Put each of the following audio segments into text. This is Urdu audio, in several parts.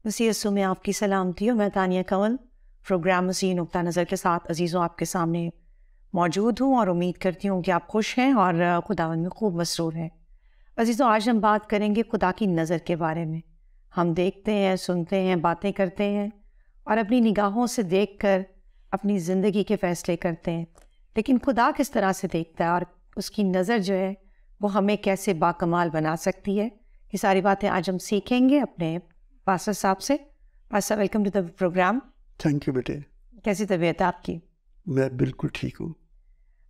وسیع میں آپ کی سلامتی ہو. میں تانیہ کنول پروگرام وسیع نقطہ نظر کے ساتھ عزیزوں آپ کے سامنے موجود ہوں اور امید کرتی ہوں کہ آپ خوش ہیں اور خداوند میں خوب مسرور ہیں. عزیزوں، آج ہم بات کریں گے خدا کی نظر کے بارے میں. ہم دیکھتے ہیں، سنتے ہیں، باتیں کرتے ہیں اور اپنی نگاہوں سے دیکھ کر اپنی زندگی کے فیصلے کرتے ہیں، لیکن خدا کس طرح سے دیکھتا ہے اور اس کی نظر جو ہے وہ ہمیں کیسے باکمال بنا سکتی ہے، یہ ساری باتیں آج ہم سیکھیں گے اپنے پاسٹر صاحب سے. Pastor, welcome to the program. Thank you بیٹے. کیسی طبیعت ہے آپ کی؟ میں بالکل ٹھیک ہوں.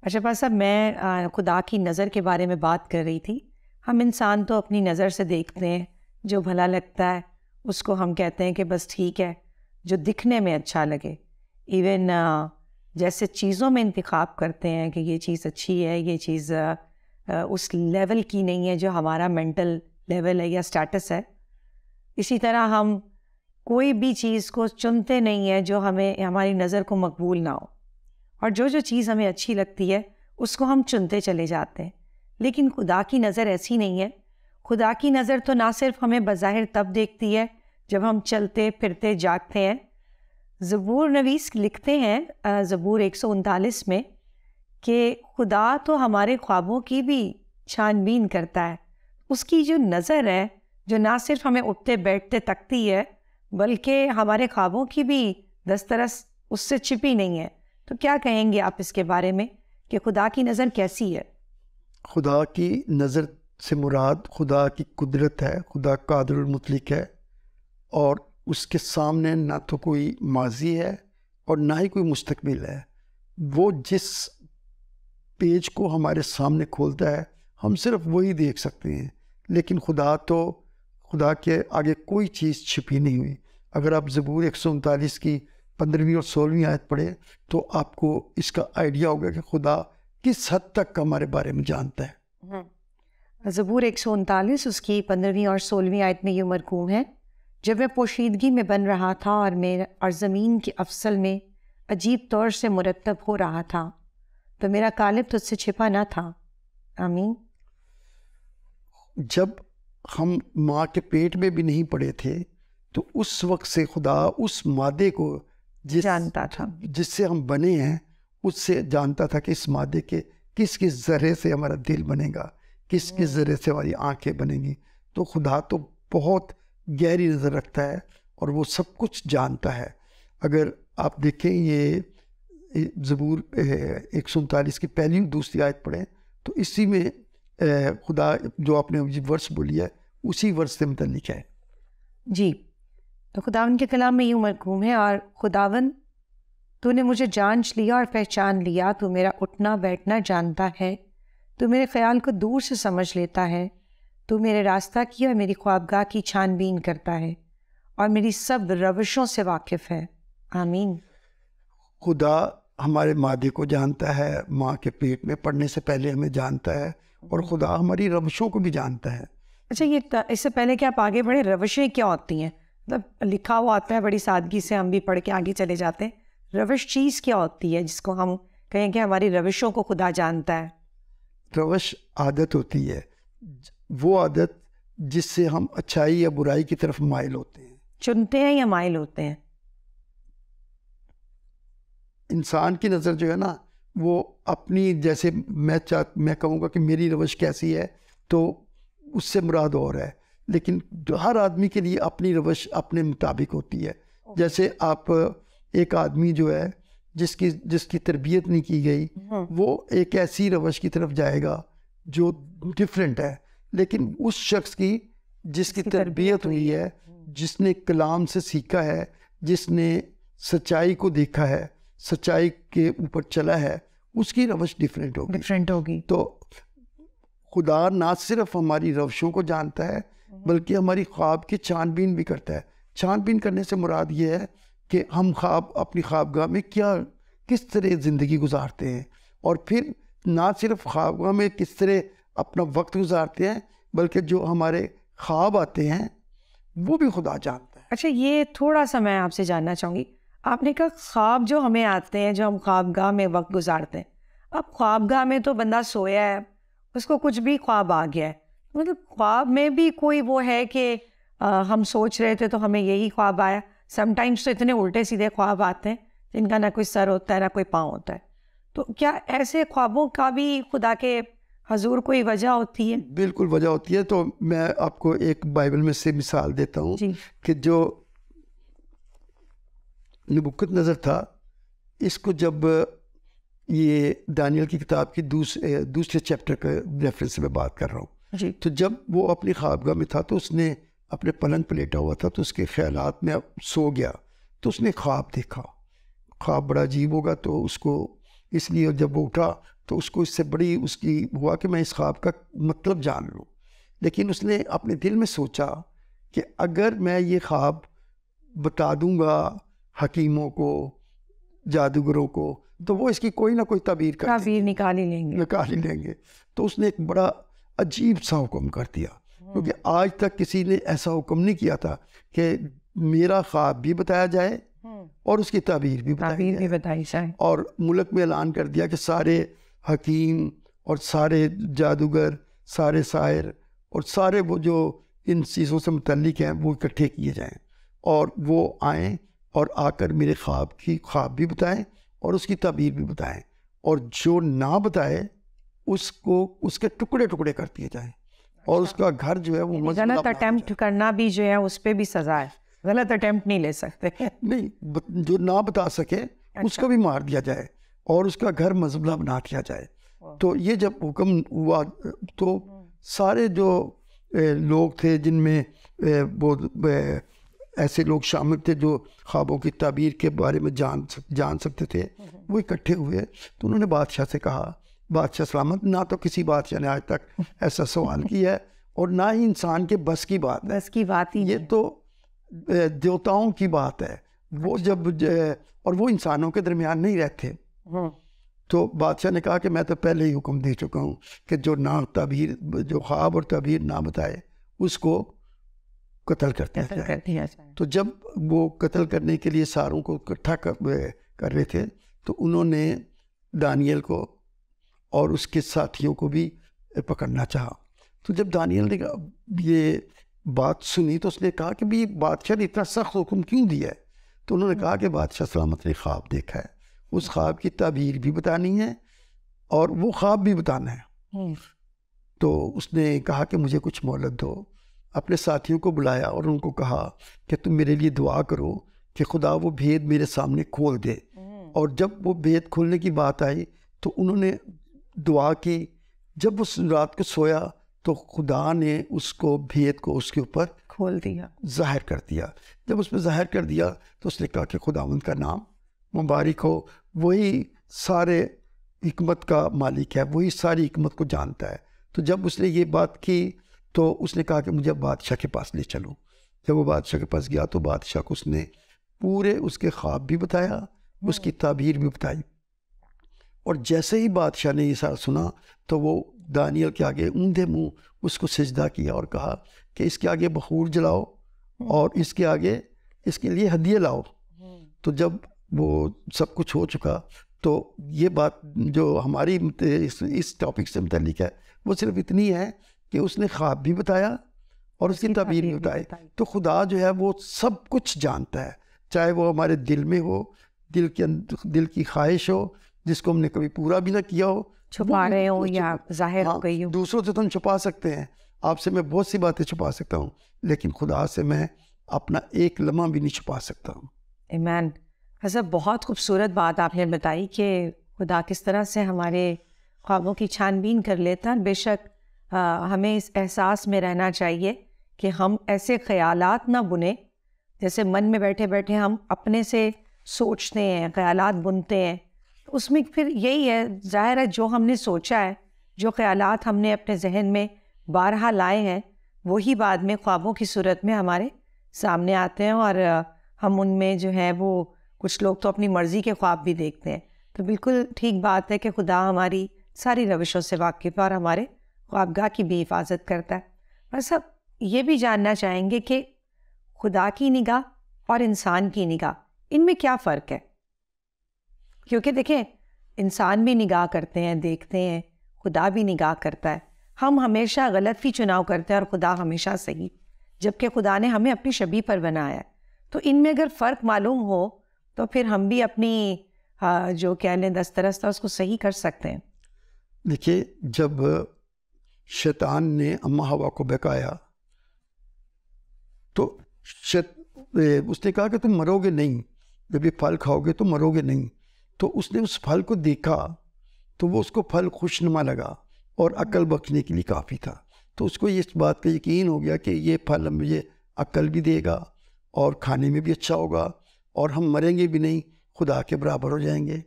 اچھا پاسٹر صاحب، میں خدا کی نظر کے بارے میں بات کر رہی تھی. ہم انسان تو اپنی نظر سے دیکھتے ہیں، جو بھلا لگتا ہے اس کو ہم کہتے ہیں کہ بس ٹھیک ہے، جو دکھنے میں اچھا لگے. ایون جیسے چیزوں میں انتخاب کرتے ہیں کہ یہ چیز اچھی ہے، یہ چیز اس لیول کی نہیں ہے جو ہمارا مینٹل لیول ہے یا اسٹیٹس ہے، اسی طرح ہم کوئی بھی چیز کو چنتے نہیں ہیں جو ہمیں ہماری نظر کو مقبول نہ ہو، اور جو چیز ہمیں اچھی لگتی ہے اس کو ہم چنتے چلے جاتے ہیں. لیکن خدا کی نظر ایسی نہیں ہے. خدا کی نظر تو نہ صرف ہمیں بظاہر تب دیکھتی ہے جب ہم چلتے پھرتے جاگتے ہیں. زبور نویس لکھتے ہیں زبور 139 میں کہ خدا تو ہمارے خوابوں کی بھی چھان بین کرتا ہے. اس کی جو نظر ہے جو نہ صرف ہمیں اٹھتے بیٹھتے تکتی ہے بلکہ ہمارے خوابوں کی بھی دسترس اس سے چھپی نہیں ہے. تو کیا کہیں گے آپ اس کے بارے میں کہ خدا کی نظر کیسی ہے؟ خدا کی نظر سے مراد خدا کی قدرت ہے. خدا قادر المطلق ہے اور اس کے سامنے نہ تو کوئی ماضی ہے اور نہ ہی کوئی مستقبل ہے. وہ جس پیج کو ہمارے سامنے کھولتا ہے ہم صرف وہی دیکھ سکتے ہیں، لیکن خدا کے آگے کوئی چیز چھپی نہیں ہوئی. اگر آپ زبور 139 کی 15ویں اور 16ویں آیت پڑھیں تو آپ کو اس کا آئیڈیا ہوگا کہ خدا کس حد تک ہمارے بارے میں جانتا ہے. زبور 139 اس کی 15ویں اور 16ویں آیت میں یہ مرقوم ہے: جب میں پوشیدگی میں بن رہا تھا اور زمین کے افصل میں عجیب طور سے مرتب ہو رہا تھا تو میرا قالب تجھ سے چھپا نہ تھا. آمین. جب ہم ماں کے پیٹ میں بھی نہیں پڑے تھے تو اس وقت سے خدا اس مادے کو جانتا تھا، جس سے ہم بنے ہیں اس سے جانتا تھا کہ اس مادے کے کس ذرے سے ہمارا دل بنے گا، کس ذرے سے ہماری آنکھیں بنیں گی. تو خدا تو بہت گہری نظر رکھتا ہے اور وہ سب کچھ جانتا ہے. اگر آپ دیکھیں یہ زبور 139 کی پہلی اور دوسری آیت پڑھیں تو اسی میں خدا جو آپ نے ورس بولی ہے اسی ورس سے متعلق ہے. جی، تو خداوند کے کلام میں یوں مرقوم ہے: اور خداوند تو نے مجھے جانچ لیا اور پہچان لیا، تو میرا اٹھنا بیٹھنا جانتا ہے، تو میرے خیال کو دور سے سمجھ لیتا ہے، تو میرے راستہ کی اور میری خوابگاہ کی چھان بین کرتا ہے اور میری سب روشوں سے واقف ہے. آمین. خدا ہمارے مادے کو جانتا ہے، ماں کے پیٹ میں پڑنے سے پہلے ہمیں جانتا ہے، اور خدا ہماری روشوں کو بھی جانتا ہے. اچھا، یہ اس سے پہلے کہ آپ آگے بڑھیں، روشیں کیا ہوتی ہیں؟ مطلب لکھا ہوا آتا ہے بڑی سادگی سے، ہم بھی پڑھ کے آگے چلے جاتے ہیں. روش چیز کیا ہوتی ہے جس کو ہم کہیں کہ ہماری روشوں کو خدا جانتا ہے؟ روش عادت ہوتی ہے، وہ عادت جس سے ہم اچھائی یا برائی کی طرف مائل ہوتے ہیں. چنتے ہیں یا مائل ہوتے ہیں؟ انسان کی نظر جو ہے نا وہ اپنی، جیسے میں کہوں گا کہ میری روش کیسی ہے تو اس سے مراد اور ہے، لیکن ہر آدمی کے لیے اپنی روش اپنے مطابق ہوتی ہے. جیسے آپ ایک آدمی جو ہے جس کی تربیت نہیں کی گئی وہ ایک ایسی روش کی طرف جائے گا جو ڈیفرنٹ ہے، لیکن اس شخص کی جس کی تربیت ہوئی ہے، جس نے کلام سے سیکھا ہے، جس نے سچائی کو دیکھا ہے، سچائی کے اوپر چلا ہے، اس کی روش ڈیفرنٹ ہوگی. تو خدا نہ صرف ہماری روشوں کو جانتا ہے بلکہ ہماری خواب کی چھان بین بھی کرتا ہے. چھان بین کرنے سے مراد یہ ہے کہ ہم اپنی خوابگاہ میں کس طرح زندگی گزارتے ہیں، اور پھر نہ صرف خوابگاہ میں کس طرح اپنا وقت گزارتے ہیں بلکہ جو ہمارے خواب آتے ہیں وہ بھی خدا جانتا ہے. اچھا، یہ تھوڑا سا میں آپ سے جاننا چاہوں گی. آپ نے کہا خواب جو ہمیں آتے ہیں، جو ہم خوابگاہ میں وقت گزارتے ہیں. اب خوابگاہ میں تو بندہ سویا ہے، اس کو کچھ بھی خواب آ گیا ہے، مطلب خواب میں بھی کوئی وہ ہے کہ ہم سوچ رہے تھے تو ہمیں یہی خواب آیا. سم ٹائمس تو اتنے الٹے سیدھے خواب آتے ہیں جن کا نہ کوئی سر ہوتا ہے نہ کوئی پاؤں ہوتا ہے. تو کیا ایسے خوابوں کا بھی خدا کے حضور کوئی وجہ ہوتی ہے؟ بالکل وجہ ہوتی ہے. تو میں آپ کو ایک بائبل میں سے مثال دیتا ہوں کہ جو نبوکدنضر تھا, اس کو جب یہ دانیل کی کتاب کی دوسرے چیپٹر کا ریفرنس سے میں بات کر رہا ہوں, تو جب وہ اپنی خوابگاہ میں تھا تو اس نے اپنے پلنگ پہ لیٹا ہوا تھا, تو اس کے خیالات میں سو گیا, تو اس نے خواب دیکھا. خواب بڑا عجیب ہوگا, تو اس کو اس لیے جب وہ اٹھا تو اس کو اس سے بڑی اس کی ہوا کہ میں اس خواب کا مطلب جان لوں. لیکن اس نے اپنے دل میں سوچا کہ اگر میں یہ خواب بتا دوں گا حکیموں کو, جادوگروں کو, تو وہ اس کی کوئی نہ کوئی تعبیر نکال ہی لیں گے. تو اس نے ایک بڑا عجیب سا حکم کر دیا, کیونکہ آج تک کسی نے ایسا حکم نہیں کیا تھا کہ میرا خواب بھی بتایا جائے اور اس کی تعبیر بھی بتائی جائے. اور ملک میں اعلان کر دیا کہ سارے حکیم اور سارے جادوگر, سارے ساحر اور سارے وہ جو ان چیزوں سے متعلق ہیں وہ اکٹھے کیے جائیں, اور وہ آئیں اور آ کر میرے خواب بھی بتائیں اور اس کی تعبیر بھی بتائیں, اور جو نہ بتائے اس کو اس کے ٹکڑے ٹکڑے کر دیے جائیں, اور اس کا گھر جو ہے وہ غلط اٹیمپٹ کرنا بھی جو ہے اس پہ بھی سزا ہے. غلط اٹیمپٹ نہیں لے سکتے, نہیں, جو نہ بتا سکے اس کو بھی مار دیا جائے اور اس کا گھر مزبلہ بنا دیا جائے. تو یہ جب حکم ہوا تو سارے جو لوگ تھے جن میں وہ ایسے لوگ شامل تھے جو خوابوں کی تعبیر کے بارے میں جان سکتے تھے, وہ اکٹھے ہوئے. تو انہوں نے بادشاہ سے کہا, بادشاہ سلامت, نہ تو کسی بادشاہ نے آج تک ایسا سوال کیا ہے اور نہ ہی انسان کے بس کی بات ہے. یہ تو دیوتاؤں کی بات ہے. وہ جب اور وہ انسانوں کے درمیان نہیں رہتے. تو بادشاہ نے کہا کہ میں تو پہلے ہی حکم دے چکا ہوں کہ جو جو خواب اور تعبیر نہ بتائے اس کو قتل کرتے ہیں. تو جب وہ قتل کرنے کے لیے ساروں کو اکٹھا کر رہے تھے تو انہوں نے دانیل کو اور اس کے ساتھیوں کو بھی پکڑنا چاہا. تو جب دانیل نے یہ بات سنی تو اس نے کہا کہ بھی بادشاہ نے اتنا سخت حکم کیوں دیا ہے؟ تو انہوں نے کہا کہ بادشاہ سلامت نے خواب دیکھا ہے, اس خواب کی تعبیر بھی بتانی ہے اور وہ خواب بھی بتانا ہے. تو اس نے کہا کہ مجھے کچھ مہلت دو. اپنے ساتھیوں کو بلایا اور ان کو کہا کہ تم میرے لیے دعا کرو کہ خدا وہ بھید میرے سامنے کھول دے. اور جب وہ بھید کھولنے کی بات آئی تو انہوں نے دعا کی. جب اس رات کو سویا تو خدا نے اس کو بھید کو اس کے اوپر کھول دیا, ظاہر کر دیا. جب اس میں ظاہر کر دیا تو اس نے کہا کہ خداوند کا نام مبارک ہو, وہی سارے حکمت کا مالک ہے, وہی ساری حکمت کو جانتا ہے. تو جب اس نے یہ بات کی تو اس نے کہا کہ مجھے بادشاہ کے پاس لے چلو. جب وہ بادشاہ کے پاس گیا تو بادشاہ کو اس نے پورے اس کے خواب بھی بتایا, اس کی تعبیر بھی بتائی. اور جیسے ہی بادشاہ نے یہ سارا سنا تو وہ دانیل کے آگے اونھے منہ اس کو سجدہ کیا اور کہا کہ اس کے آگے بخور جلاؤ اور اس کے آگے اس کے لیے ہدیے لاؤ. تو جب وہ سب کچھ ہو چکا تو یہ بات جو ہماری اس ٹاپک سے متعلق ہے وہ صرف اتنی ہے کہ اس نے خواب بھی بتایا اور اس کی تعبیر بھی بتائی. تو خدا جو ہے وہ سب کچھ جانتا ہے, چاہے وہ ہمارے دل میں ہو, دل کی خواہش ہو جس کو ہم نے کبھی پورا بھی نہ کیا ہو, چھپا رہے ہو یا ظاہر ہو گئی ہو. دوسروں سے تو ہم چھپا سکتے ہیں, آپ سے میں بہت سی باتیں چھپا سکتا ہوں, لیکن خدا سے میں اپنا ایک لمحہ بھی نہیں چھپا سکتا ہوں. ایمین. حضرت بہت خوبصورت بات آپ نے بتائی کہ خدا کس طرح سے ہمارے خوابوں کی چھان بین کر لیتا ہے. بے شک ہمیں اس احساس میں رہنا چاہیے کہ ہم ایسے خیالات نہ بنیں جیسے من میں بیٹھے بیٹھے ہم اپنے سے سوچتے ہیں, خیالات بنتے ہیں. اس میں پھر یہی ہے, ظاہر ہے جو ہم نے سوچا ہے, جو خیالات ہم نے اپنے ذہن میں بارہا لائے ہیں, وہی بعد میں خوابوں کی صورت میں ہمارے سامنے آتے ہیں, اور ہم ان میں جو ہے وہ کچھ لوگ تو اپنی مرضی کے خواب بھی دیکھتے ہیں. تو بالکل ٹھیک بات ہے کہ خدا ہماری ساری روشوں سے واقف ہے اور ہمارے خوابگاہ کی بھی حفاظت کرتا ہے. اور سب یہ بھی جاننا چاہیں گے کہ خدا کی نگاہ اور انسان کی نگاہ, ان میں کیا فرق ہے؟ کیونکہ دیکھیں, انسان بھی نگاہ کرتے ہیں, دیکھتے ہیں, خدا بھی نگاہ کرتا ہے. ہم ہمیشہ غلط ہی چناؤ کرتے ہیں اور خدا ہمیشہ صحیح. جبکہ خدا نے ہمیں اپنی شبیہ پر بنایا ہے. تو ان میں اگر فرق معلوم ہو تو پھر ہم بھی اپنی جو کہہ لیں دسترستہ اس کو صحیح کر سکتے ہیں. دیکھیے جب شیطان نے اماں ہوا کو بہکایا تو اس نے کہا کہ تم مرو گے نہیں، جب یہ پھل کھاؤ گے تو مرو گے نہیں. تو اس نے اس پھل کو دیکھا تو وہ اس کو پھل خوشنما لگا اور عقل بخشنے کے لیے کافی تھا. تو اس کو اس بات کا یقین ہو گیا کہ یہ پھل مجھے عقل بھی دے گا اور کھانے میں بھی اچھا ہوگا اور ہم مریں گے بھی نہیں، خدا کے برابر ہو جائیں گے،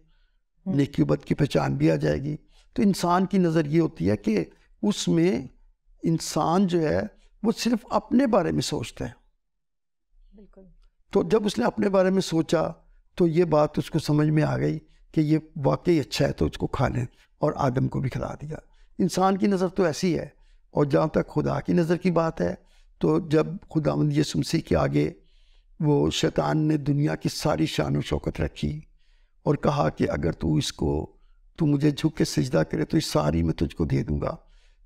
نیکی و بد کی پہچان بھی آ جائے گی. تو انسان کی نظر یہ ہوتی ہے کہ اس میں انسان جو ہے وہ صرف اپنے بارے میں سوچتا ہے. بالکل. تو جب اس نے اپنے بارے میں سوچا تو یہ بات اس کو سمجھ میں آ گئی کہ یہ واقعی اچھا ہے تو اس کو کھا لیں، اور آدم کو بھی کھلا دیا. انسان کی نظر تو ایسی ہے. اور جہاں تک خدا کی نظر کی بات ہے تو جب خداوند یسوع مسیح کے آگے وہ شیطان نے دنیا کی ساری شان و شوکت رکھی اور کہا کہ اگر تو مجھے جھک کے سجدہ کرے تو یہ ساری میں تجھ کو دے دوں گا.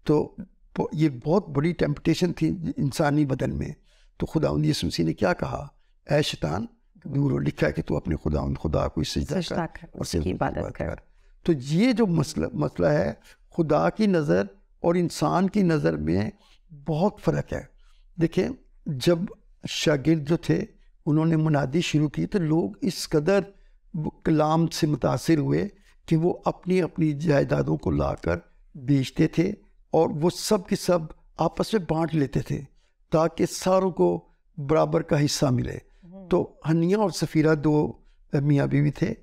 تو یہ بہت بڑی ٹیمپٹیشن تھی انسانی بدن میں. تو خداوند یسوع مسیح نے کیا کہا؟ اے شیطان دور ہو، لکھا ہے کہ تو اپنے خدا کو سجدہ کر اور اس کی عبادت کر. تو یہ جو مسئلہ ہے، خدا کی نظر اور انسان کی نظر میں بہت فرق ہے. دیکھیں جب شاگرد جو تھے انہوں نے منادی شروع کی تو لوگ اس قدر کلام سے متاثر ہوئے کہ وہ اپنی اپنی جائیدادوں کو لا کر بیچتے تھے اور وہ سب کے سب آپس میں بانٹ لیتے تھے تاکہ ساروں کو برابر کا حصہ ملے. تو حنیہ اور سفیرہ دو میاں بیوی تھے،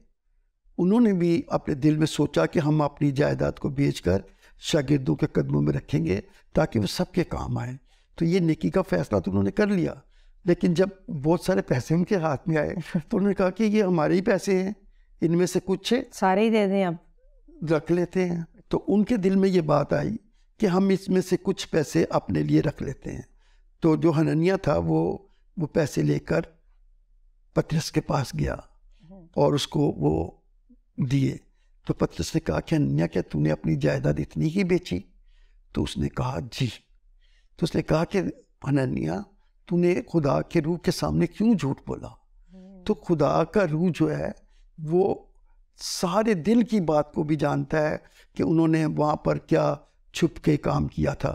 انہوں نے بھی اپنے دل میں سوچا کہ ہم اپنی جائیداد کو بیچ کر شاگردوں کے قدموں میں رکھیں گے تاکہ وہ سب کے کام آئیں. تو یہ نیکی کا فیصلہ تو انہوں نے کر لیا، لیکن جب بہت سارے پیسے ان کے ہاتھ میں آئے تو انہوں نے کہا کہ یہ ہمارے ہی پیسے ہیں، ان میں سے کچھ سارے ہی دے دیں اب رکھ لیتے ہیں. تو ان کے دل میں یہ بات آئی کہ ہم اس میں سے کچھ پیسے اپنے لیے رکھ لیتے ہیں. تو جو حنانیہ تھا وہ پیسے لے کر پطرس کے پاس گیا اور اس کو وہ دیے. تو پطرس نے کہا کہ حنانیہ کیا تو نے اپنی جائیداد اتنی ہی بیچی؟ تو اس نے کہا جی. تو اس نے کہا کہ حنانیہ تو نے خدا کے روح کے سامنے کیوں جھوٹ بولا؟ تو خدا کا روح جو ہے وہ سارے دل کی بات کو بھی جانتا ہے کہ انہوں نے وہاں پر کیا چھپ کے کام کیا تھا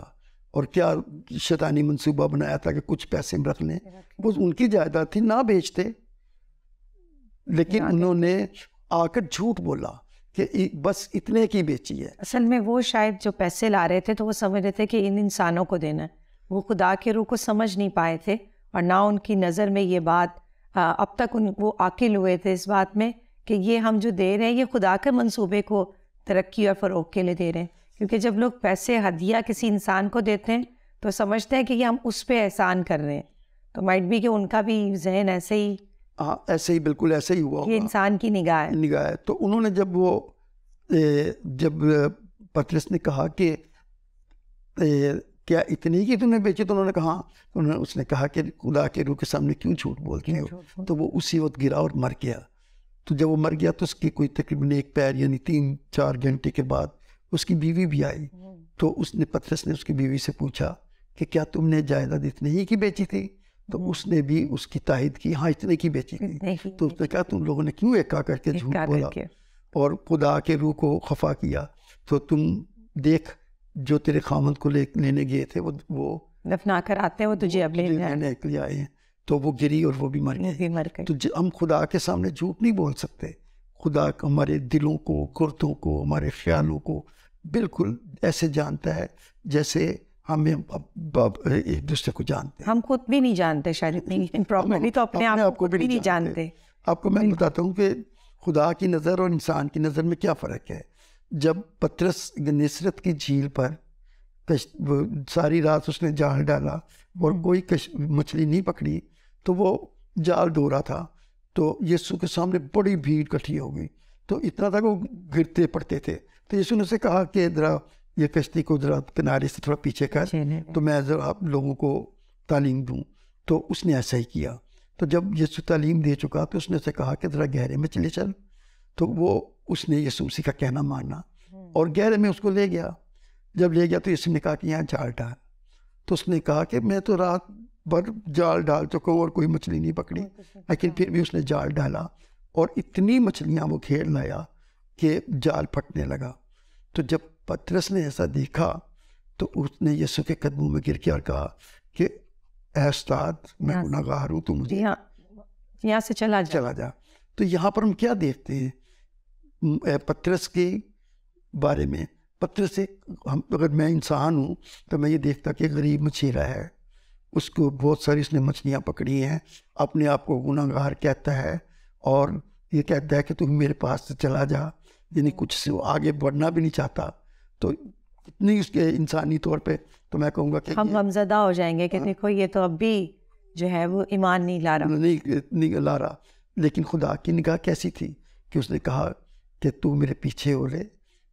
اور کیا شیطانی منصوبہ بنایا تھا کہ کچھ پیسے رکھ لیں. وہ ان کی جائیداد تھی، نہ بیچتے، لیکن انہوں نے آ کر جھوٹ بولا کہ بس اتنے کی بیچی ہے. اصل میں وہ شاید جو پیسے لا رہے تھے تو وہ سمجھ رہے تھے کہ ان انسانوں کو دینا ہے، وہ خدا کے روح کو سمجھ نہیں پائے تھے اور نہ ان کی نظر میں یہ بات اب تک وہ عاقل ہوئے تھے اس بات میں کہ یہ ہم جو دے رہے ہیں یہ خدا کے منصوبے کو ترقی اور فروغ کے لیے دے رہے ہیں. کیونکہ جب لوگ پیسے ہدیہ کسی انسان کو دیتے ہیں تو سمجھتے ہیں کہ یہ ہم اس پہ احسان کر رہے ہیں. تو مائٹ بھی کہ ان کا بھی ذہن ایسے ہی، ہاں ایسے ہی، بالکل ایسے ہی ہوا، یہ انسان کی نگاہ ہے. تو انہوں نے جب پطرس نے کہا کہ کیا اتنی کی تم نے بیچی، تو انہوں نے کہا، اس نے کہا کہ خدا کے روح کے سامنے کیوں جھوٹ بولتے ہو؟ تو وہ اسی وقت گرا اور مر گیا. تو جب وہ مر گیا تو اس کی کوئی تقریباً 1 پیر یعنی 3-4 گھنٹے کے بعد اس کی بیوی بھی آئی. تو پطرس نے اس کی بیوی سے پوچھا کہ کیا تم نے جائیداد اتنے ہی کی بیچی تھی؟ تو اس نے بھی اس کی تائید کی، ہاں اتنے کی بیچی تھی. تو اس نے کہا تم لوگوں نے کیوں ایکا کر کے جھوٹ بولا اور خدا کے روح کو خفا کیا؟ تو تم دیکھ جو تیرے خامند کو لینے گئے تھے وہ دفنا کر آتے ہیں، وہ تجھے اب لینے کے لیے آئے ہیں. تو وہ گری اور وہ بھی مر گئی. تو ہم خدا کے سامنے جھوٹ نہیں بول سکتے. خدا ہمارے دلوں کو، قرتوں کو، ہمارے خیالوں کو بالکل ایسے جانتا ہے جیسے ہمیں ایک دوسرے کو جانتے ہیں. ہم خود بھی نہیں جانتے شاید اتنی پراپرلی، تو اپنے آپ کو بھی نہیں جانتے. آپ کو میں بتاتا ہوں کہ خدا کی نظر اور انسان کی نظر میں کیا فرق ہے. جب پطرس گنیسرت کی جھیل پر ساری رات اس نے جال ڈالا اور کوئی مچھلی نہیں پکڑی تو وہ جال ڈو رہا تھا، تو یسوع کے سامنے بڑی بھیڑ اکٹھی ہو گئی. تو اتنا تھا کہ وہ گرتے پڑتے تھے. تو یسوع نے اسے کہا کہ ذرا یہ کشتی کو ذرا کنارے سے تھوڑا پیچھے کر تو میں ذرا آپ لوگوں کو تعلیم دوں. تو اس نے ایسا ہی کیا. تو جب یسوع تعلیم دے چکا تو اس نے اسے کہا کہ ذرا گہرے میں چلے چل. تو اس نے یسوع مسیح کا کہنا مانا اور گہرے میں اس کو لے گیا. جب لے گیا تو یسوع نے کہا کہ یہاں جال ڈال. تو اس نے کہا کہ میں تو رات پر جال ڈال چکا ہوں اور کوئی مچھلی نہیں پکڑی, لیکن پھر بھی اس نے جال ڈالا اور اتنی مچھلیاں وہ گھیر لایا کہ جال پھٹنے لگا. تو جب پطرس نے ایسا دیکھا تو اس نے یسوع کے قدموں میں گر کے اور کہا کہ اے استاد, میں گناہگار ہوں, تو مجھے یہاں سے چلا جا. تو یہاں پر ہم کیا دیکھتے ہیں پطرس کے بارے میں؟ پطرس سے اگر میں انسان ہوں تو میں یہ دیکھتا کہ غریب مچھیرا ہے, اس کو بہت ساری اس نے مچھلیاں پکڑی ہیں, اپنے آپ کو گناہگار کہتا ہے اور یہ کہتا ہے کہ تم میرے پاس سے چلا جا, یعنی کچھ سے وہ آگے بڑھنا بھی نہیں چاہتا. تو اتنی اس کے انسانی طور پہ تو میں کہوں گا کہ ہم غمزدہ ہو جائیں گے کہ دیکھو یہ تو اب بھی جو ہے وہ ایمان نہیں لا رہا. لیکن خدا کی نگاہ کیسی تھی کہ اس نے کہا کہ تو میرے پیچھے ہو رہے,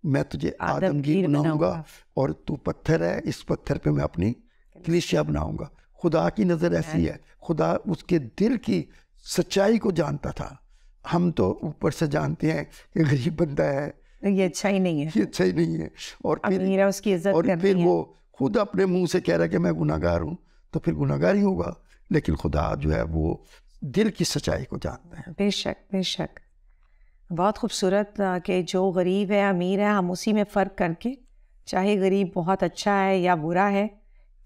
میں تجھے آدمگیر بناؤں گا اور تو پتھر ہے, اس پتھر پہ میں اپنی کلیسیا بناؤں گا. خدا کی نظر ایسی ہے, خدا اس کے دل کی سچائی کو جانتا تھا. ہم تو اوپر سے جانتے ہیں کہ غریب بندہ ہے, یہ اچھا ہی نہیں ہے, یہ اچھا ہی نہیں ہے, اور پھر اس کی عزت اور پھر وہ خود اپنے منہ سے کہہ رہا ہے کہ میں گناہگار ہوں, تو پھر گناہگار ہی ہوگا. لیکن خدا جو ہے وہ دل کی سچائی کو جانتا ہے. بے شک بے شک, بہت خوبصورت کہ جو غریب ہے امیر ہے, ہم اسی میں فرق کر کے, چاہے غریب بہت اچھا ہے یا برا ہے,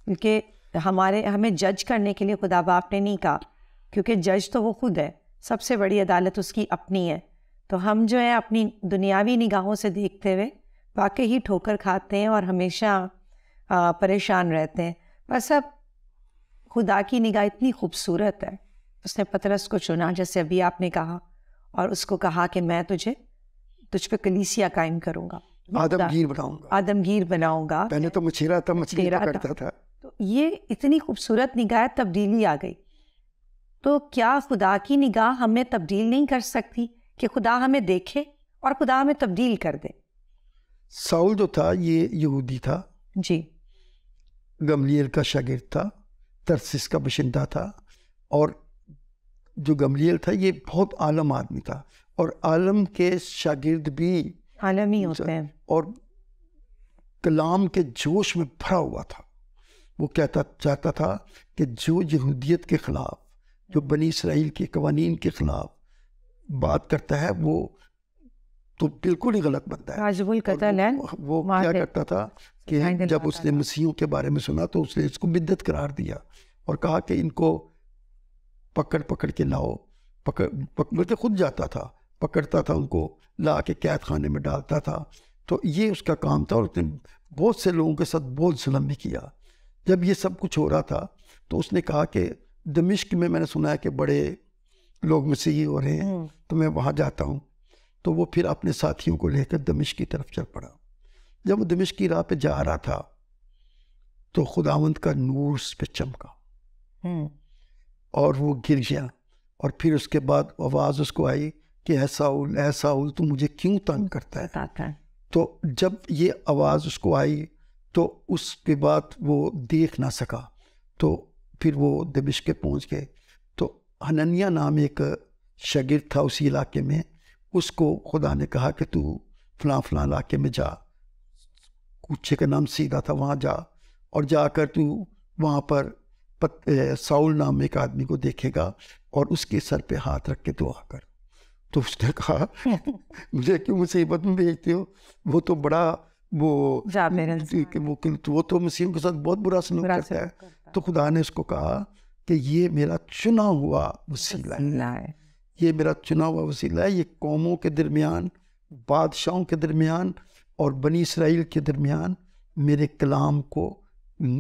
کیونکہ ہمیں جج کرنے کے لیے خدا باپ نے نہیں کہا, کیونکہ جج تو وہ خود ہے, سب سے بڑی عدالت اس کی اپنی ہے. تو ہم جو ہے اپنی دنیاوی نگاہوں سے دیکھتے ہوئے واقعی ہی ٹھوکر کھاتے ہیں اور ہمیشہ پریشان رہتے ہیں. بس اب خدا کی نگاہ اتنی خوبصورت ہے, اس نے پطرس کو چنا جیسے ابھی آپ نے کہا, اور اس کو کہا کہ میں تجھ پہ کلیسیا قائم کروں گا, آدمگیر بناؤں گا. پہلے تو مچھیرا تھا, مچھلی پکڑتا تھا. تو یہ اتنی خوبصورت نگاہ, تبدیلی آ گئی. تو کیا خدا کی نگاہ ہمیں تبدیل نہیں کر سکتی کہ خدا ہمیں دیکھے اور خدا ہمیں تبدیل کر دے؟ ساؤل جو تھا یہ یہودی تھا, جی, گملیل کا شاگرد تھا, ترسس کا باشندہ تھا, اور جو گملیل تھا یہ بہت عالم آدمی تھا, اور عالم کے شاگرد بھی عالمی ہوتے ہیں, اور کلام کے جوش میں بھرا ہوا تھا. وہ چاہتا تھا کہ جو یہودیت کے خلاف, جو بنی اسرائیل کے قوانین کے خلاف بات کرتا ہے وہ تو بالکل ہی غلط بنتا ہے. وہ کیا کرتا تھا کہ جب اس نے مسیحوں کے بارے میں سنا تو اس نے اس کو بدعت قرار دیا اور کہا کہ ان کو پکڑ کے لاؤ. بلکہ خود جاتا تھا, پکڑتا تھا, ان کو لا کے قید خانے میں ڈالتا تھا. تو یہ اس کا کام تھا, اور اس نے بہت سے لوگوں کے ساتھ بہت ظلم بھی کیا. جب یہ سب کچھ ہو رہا تھا تو اس نے کہا کہ دمشق میں نے سنا ہے کہ بڑے لوگ مسیحی ہو رہے ہیں, تو میں وہاں جاتا ہوں. تو وہ پھر اپنے ساتھیوں کو لے کر دمشق کی طرف چل پڑا. جب وہ دمشق کی راہ پہ جا رہا تھا تو خداوند کا نور اس پہ چمکا اور وہ گر گیا. اور پھر اس کے بعد آواز اس کو آئی کہ اے ساؤل تو مجھے کیوں تنگ کرتا ہے. تو جب یہ آواز اس کو آئی تو اس کے بعد وہ دیکھ نہ سکا, تو پھر وہ دمشق کے پہنچ گئے. تو حننیہ نام ایک شاگرد تھا اسی علاقے میں, اس کو خدا نے کہا کہ تو فلاں علاقے میں جا, کوچے کا نام سیدھا تھا, وہاں جا, اور جا کر تو وہاں پر ساؤل نام ایک آدمی کو دیکھے گا اور اس کے سر پہ ہاتھ رکھ کے دعا کر. تو اس نے کہا مجھے کیوں مصیبت میں بھیجتے ہو, وہ تو بڑا وہ تو مسیحوں کے ساتھ بہت برا سلوک کرتا ہے. تو خدا نے اس کو کہا کہ یہ میرا چنا ہوا وسیلہ ہے, یہ میرا چنا ہوا وسیلہ ہے. یہ قوموں کے درمیان, بادشاہوں کے درمیان اور بنی اسرائیل کے درمیان میرے کلام کو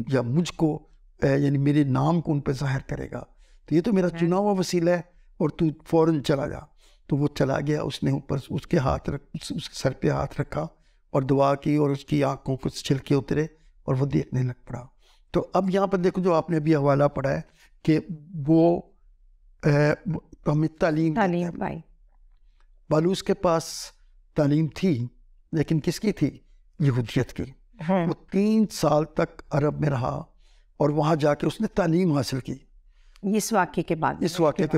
یا مجھ کو یعنی میرے نام کو ان پہ ظاہر کرے گا. تو یہ تو میرا چنا ہوا وسیلہ ہے, اور تو فوراً چلا جا. تو وہ چلا گیا, اس نے اوپر اس کے سر پہ ہاتھ رکھا اور دعا کی, اور اس کی آنکھوں کو چھلکے اترے اور وہ دیکھنے لگ پڑا. تو اب یہاں پر دیکھو جو آپ نے ابھی حوالہ پڑھا ہے کہ وہ ہمیں تعلیم پائی. پالوس کے پاس تعلیم تھی, لیکن کس کی تھی؟ یہودیت کی. وہ 3 سال تک عرب میں رہا اور وہاں جا کے اس نے تعلیم حاصل کی. اس واقعے کے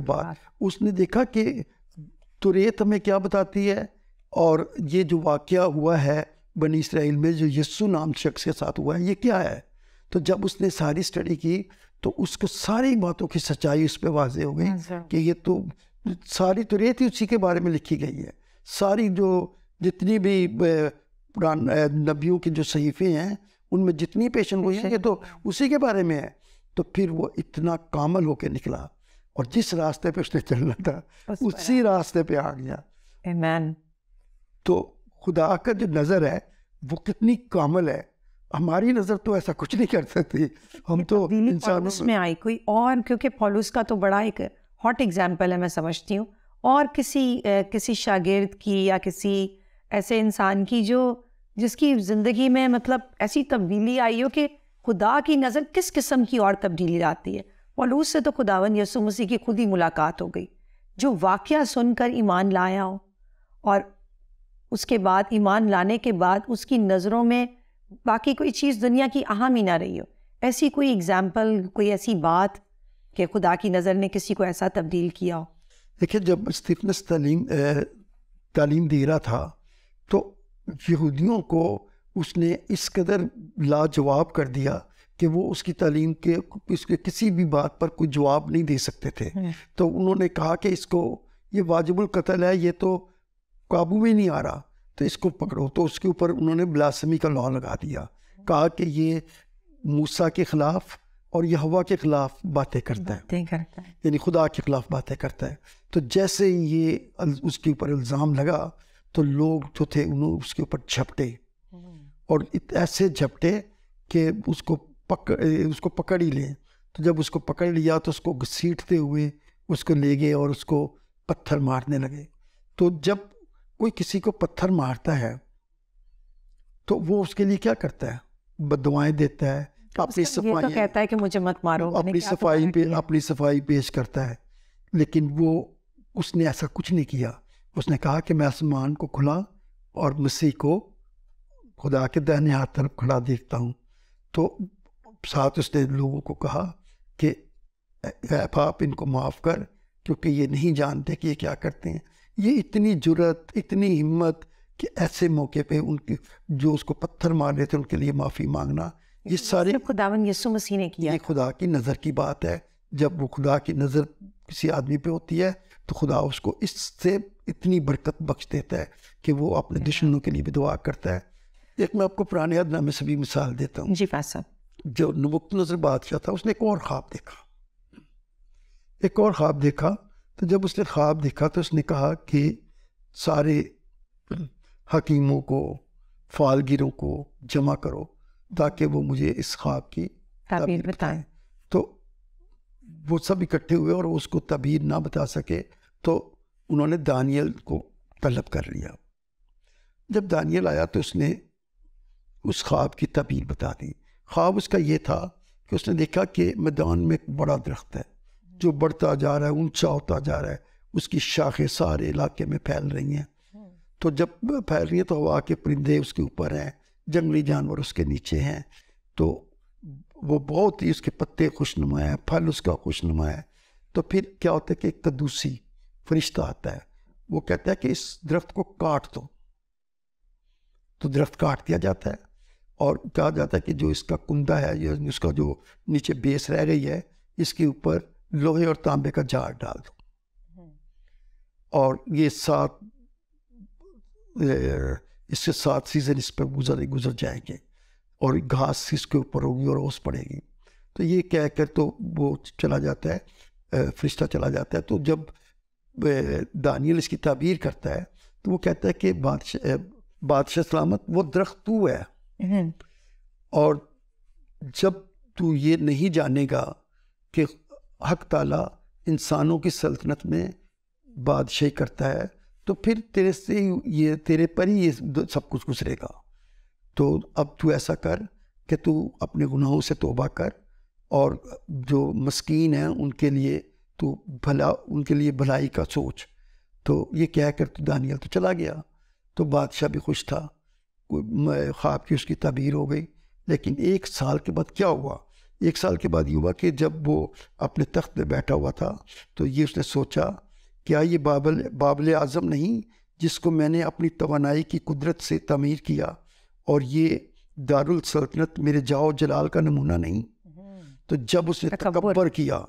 بعد اس نے دیکھا کہ توریت ہمیں کیا بتاتی ہے, اور یہ جو واقعہ ہوا ہے بنی اسرائیل میں جو یسوع نام شخص کے ساتھ ہوا ہے, یہ کیا ہے. تو جب اس نے ساری اسٹڈی کی تو اس کو ساری باتوں کی سچائی اس پہ واضح ہو گئی کہ یہ تو ساری تو ریت ہی اسی کے بارے میں لکھی گئی ہے. ساری جو جتنی بھی نبیوں کے جو صحیفے ہیں ان میں جتنی پیشن گوئی ہیں یہ تو اسی کے بارے میں ہے. تو پھر وہ اتنا کامل ہو کے نکلا اور جس راستے پہ اس نے چلنا تھا اسی راستے پہ آ گیا. آمین. تو خدا کا جو نظر ہے وہ کتنی کامل ہے. ہماری نظر تو ایسا کچھ نہیں کر سکتی. ہم تو انسانوں میں آئی کوئی اور, کیونکہ پولس کا تو بڑا ایک ہاٹ ایگزامپل ہے میں سمجھتی ہوں, اور کسی شاگرد کی یا کسی ایسے انسان کی جس کی زندگی میں مطلب ایسی تبدیلی آئی ہو کہ خدا کی نظر کس قسم کی اور تبدیلی آتی ہے. پولس سے تو خداوند یسوع مسیح کی خود ہی ملاقات ہو گئی, جو واقعہ سن کر ایمان لایا ہو, اور اس کے بعد ایمان لانے کے بعد اس کی نظروں میں باقی کوئی چیز دنیا کی اہم ہی نہ رہی ہو. ایسی کوئی ایگزامپل, کوئی ایسی بات کہ خدا کی نظر نے کسی کو ایسا تبدیل کیا ہو؟ دیکھیں, جب استفنس تعلیم دے رہا تھا تو یہودیوں کو اس نے اس قدر لاجواب کر دیا کہ وہ اس کی تعلیم کے کسی بھی بات پر کوئی جواب نہیں دے سکتے تھے. تو انہوں نے کہا کہ اس کو یہ واجب القتل ہے, یہ تو قابو میں نہیں آ رہا, تو اس کو پکڑو. تو اس کے اوپر انہوں نے بلاسمی کا لا لگا دیا, کہا کہ یہ موسیٰ کے خلاف اور یہوہ کے خلاف باتیں کرتا ہے, یعنی خدا کے خلاف باتیں کرتا ہے. تو جیسے یہ اس کے اوپر الزام لگا تو لوگ جو تھے انہوں اس کے اوپر جھپٹے, اور ایسے جھپٹے کہ اس کو پکڑ ہی لیں. تو جب اس کو پکڑ لیا تو اس کو گھسیٹتے ہوئے اس کو لے گئے اور اس کو پتھر مارنے لگے. تو جب کوئی کسی کو پتھر مارتا ہے تو وہ اس کے لیے کیا کرتا ہے؟ بددعائیں دیتا ہے, اپنی صفائی کہتا ہے کہ مجھے مت مارو, اپنی صفائی پیش کرتا ہے. لیکن وہ اس نے ایسا کچھ نہیں کیا. اس نے کہا کہ میں آسمان کو کھلا اور مسیح کو خدا کے دائیں ہاتھ طرف کھڑا دیکھتا ہوں. تو ساتھ اس نے لوگوں کو کہا کہ اے باپ ان کو معاف کر, کیونکہ یہ نہیں جانتے کہ یہ کیا کرتے ہیں. یہ اتنی جرأت, اتنی ہمت کہ ایسے موقع پہ ان کے جو اس کو پتھر مار رہے تھے ان کے لیے معافی مانگنا, یہ سارے خداوند یسوع مسیح نے کیا. یہ خدا کی نظر کی بات ہے. جب وہ خدا کی نظر کسی آدمی پہ ہوتی ہے تو خدا اس کو اس سے اتنی برکت بخش دیتا ہے کہ وہ اپنے دشمنوں کے لیے بھی دعا کرتا ہے. ایک میں آپ کو پرانے عہد نامے سے بھی مثال دیتا ہوں. جی فیض صاحب. جو نبوکت نظر بادشاہ تھا اس نے ایک اور خواب دیکھا. تو جب اس نے خواب دیکھا تو اس نے کہا کہ سارے حکیموں کو, فالگیروں کو جمع کرو تاکہ وہ مجھے اس خواب کی تعبیر بتائیں. تو وہ سب اکٹھے ہوئے اور اس کو تعبیر نہ بتا سکے تو انہوں نے دانیل کو طلب کر لیا. جب دانیل آیا تو اس نے اس خواب کی تعبیر بتا دی. خواب اس کا یہ تھا کہ اس نے دیکھا کہ میدان میں ایک بڑا درخت ہے جو بڑھتا جا رہا ہے, اونچا ہوتا جا رہا ہے, اس کی شاخیں سارے علاقے میں پھیل رہی ہیں. تو جب پھیل رہی ہیں تو ہوا کے پرندے اس کے اوپر ہیں, جنگلی جانور اس کے نیچے ہیں. تو وہ بہت ہی, اس کے پتے خوشنما ہیں, پھل اس کا خوشنما ہے. تو پھر کیا ہوتا ہے کہ ایک قدوسی فرشتہ آتا ہے, وہ کہتا ہے کہ اس درخت کو کاٹ دو. تو درخت کاٹ دیا جاتا ہے اور کہا جاتا ہے کہ جو اس کا کندہ ہے یا اس کا جو نیچے بیس رہ گئی ہے اس کے اوپر لوہے اور تانبے کا جار ڈال دو, اور یہ اس سے 7 سیزن اس پر گزر جائیں گے اور گھاس اس کے اوپر ہوگی اور اوس پڑے گی. تو یہ کہہ کر تو وہ چلا جاتا ہے, فرشتہ چلا جاتا ہے. تو جب دانیل اس کی تعبیر کرتا ہے تو وہ کہتا ہے کہ بادشاہ سلامت, وہ درخت تو ہے, اور جب تو یہ نہیں جانے گا کہ حق تعالیٰ انسانوں کی سلطنت میں بادشاہی کرتا ہے تو پھر تیرے پر ہی یہ سب کچھ گزرے گا. تو اب تو ایسا کر کہ تو اپنے گناہوں سے توبہ کر اور جو مسکین ہیں ان کے لیے تو ان کے لیے بھلائی کا سوچ. تو یہ کہہ کر تو دانیل تو چلا گیا. تو بادشاہ بھی خوش تھا, خواب کی اس کی تعبیر ہو گئی. لیکن 1 سال کے بعد کیا ہوا؟ 1 سال کے بعد یہ ہوا کہ جب وہ اپنے تخت پہ بیٹھا ہوا تھا تو یہ اس نے سوچا, کیا یہ بابل اعظم نہیں جس کو میں نے اپنی توانائی کی قدرت سے تعمیر کیا, اور یہ دارالسلطنت میرے جاؤ جلال کا نمونہ نہیں. تو جب اس نے تکبر کیا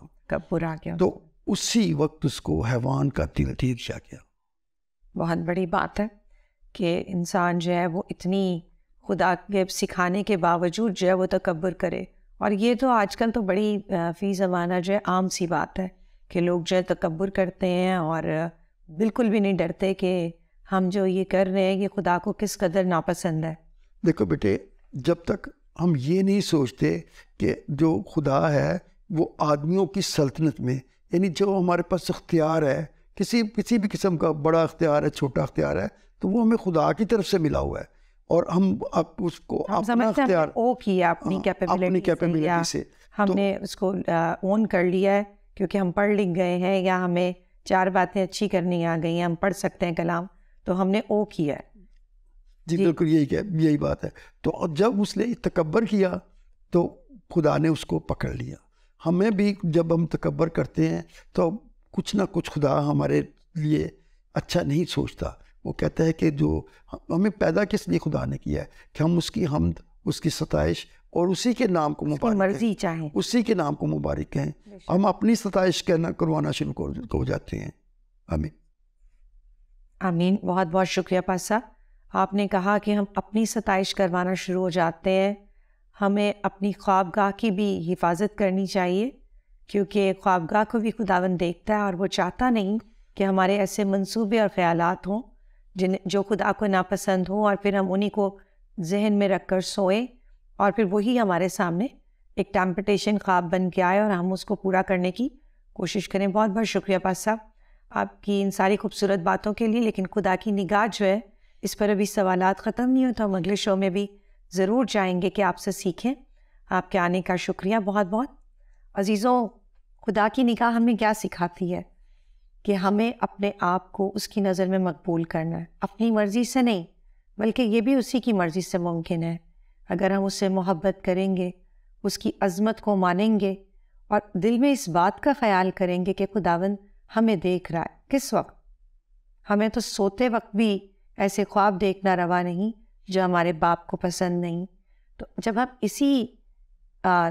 تو اسی وقت اس کو حیوان کا دل دے دیا گیا. بہت بڑی بات ہے کہ انسان جو ہے وہ اتنی خدا کے سکھانے کے باوجود جو ہے وہ تکبر کرے. اور یہ تو آج کل تو بڑی فی زمانہ جو ہے عام سی بات ہے کہ لوگ جو ہے تکبر کرتے ہیں اور بالکل بھی نہیں ڈرتے کہ ہم جو یہ کر رہے ہیں یہ خدا کو کس قدر ناپسند ہے. دیکھو بیٹے، جب تک ہم یہ نہیں سوچتے کہ جو خدا ہے وہ آدمیوں کی سلطنت میں، یعنی جو ہمارے پاس اختیار ہے کسی بھی قسم کا، بڑا اختیار ہے چھوٹا اختیار ہے، تو وہ ہمیں خدا کی طرف سے ملا ہوا ہے، اور ہم اب اس کو اپنا اختیار کیا اپنی کیپیبلٹی سے ہم نے اس کو اون کر لیا ہے، کیونکہ ہم پڑھ لکھ گئے ہیں یا ہمیں 4 باتیں اچھی کرنی آ گئی ہیں، ہم پڑھ سکتے ہیں کلام، تو ہم نے کیا ہے. جی بالکل یہی بات ہے. تو جب اس نے تکبر کیا تو خدا نے اس کو پکڑ لیا. ہمیں بھی جب ہم تکبر کرتے ہیں تو کچھ نہ کچھ خدا ہمارے لیے اچھا نہیں سوچتا. وہ کہتا ہے کہ جو ہمیں پیدا کس لیے خدا نے کیا ہے کہ ہم اس کی حمد، اس کی ستائش اور اسی کے نام کو مبارک چاہیں، اسی کے نام کو مبارک کہیں. ہم اپنی ستائش کروانا شروع ہو جاتے ہیں. آمین آمین. بہت بہت شکریہ پاس صاحب. آپ نے کہا کہ ہم اپنی ستائش کروانا شروع ہو جاتے ہیں. ہمیں اپنی خوابگاہ کی بھی حفاظت کرنی چاہیے، کیونکہ خوابگاہ کو بھی خداوند دیکھتا ہے اور وہ چاہتا نہیں کہ ہمارے ایسے منصوبے اور خیالات ہوں جو خدا کو ناپسند ہوں، اور پھر ہم انہیں کو ذہن میں رکھ کر سوئیں اور پھر وہی ہمارے سامنے ایک ٹیمپٹیشن خواب بن کے آئے اور ہم اس کو پورا کرنے کی کوشش کریں. بہت بہت شکریہ پاس صاحب آپ کی ان ساری خوبصورت باتوں کے لیے. لیکن خدا کی نگاہ جو ہے اس پر ابھی سوالات ختم نہیں ہوتا. ہم اگلے شو میں بھی ضرور جائیں گے کہ آپ سے سیکھیں. آپ کے آنے کا شکریہ بہت بہت. عزیزوں، خدا کی نگاہ ہمیں کیا سکھاتی ہے کہ ہمیں اپنے آپ کو اس کی نظر میں مقبول کرنا ہے، اپنی مرضی سے نہیں، بلکہ یہ بھی اسی کی مرضی سے ممکن ہے. اگر ہم اس سے محبت کریں گے، اس کی عظمت کو مانیں گے اور دل میں اس بات کا خیال کریں گے کہ خداوند ہمیں دیکھ رہا ہے. کس وقت؟ ہمیں تو سوتے وقت بھی ایسے خواب دیکھنا روا نہیں جو ہمارے باپ کو پسند نہیں. تو جب ہم اسی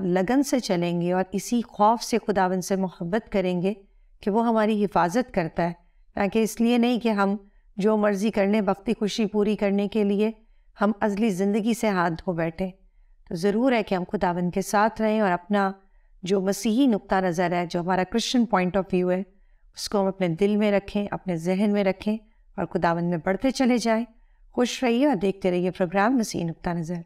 لگن سے چلیں گے اور اسی خوف سے خداوند سے محبت کریں گے کہ وہ ہماری حفاظت کرتا ہے، تاکہ اس لیے نہیں کہ ہم جو مرضی کرنے، وقتی خوشی پوری کرنے کے لیے ہم ازلی زندگی سے ہاتھ دھو بیٹھیں. تو ضرور ہے کہ ہم خداوند کے ساتھ رہیں اور اپنا جو مسیحی نقطہ نظر ہے، جو ہمارا کرسچن پوائنٹ آف ویو ہے، اس کو ہم اپنے دل میں رکھیں، اپنے ذہن میں رکھیں اور خداوند میں بڑھتے چلے جائیں. خوش رہیے اور دیکھتے رہیے پروگرام مسیحی نقطہ نظر.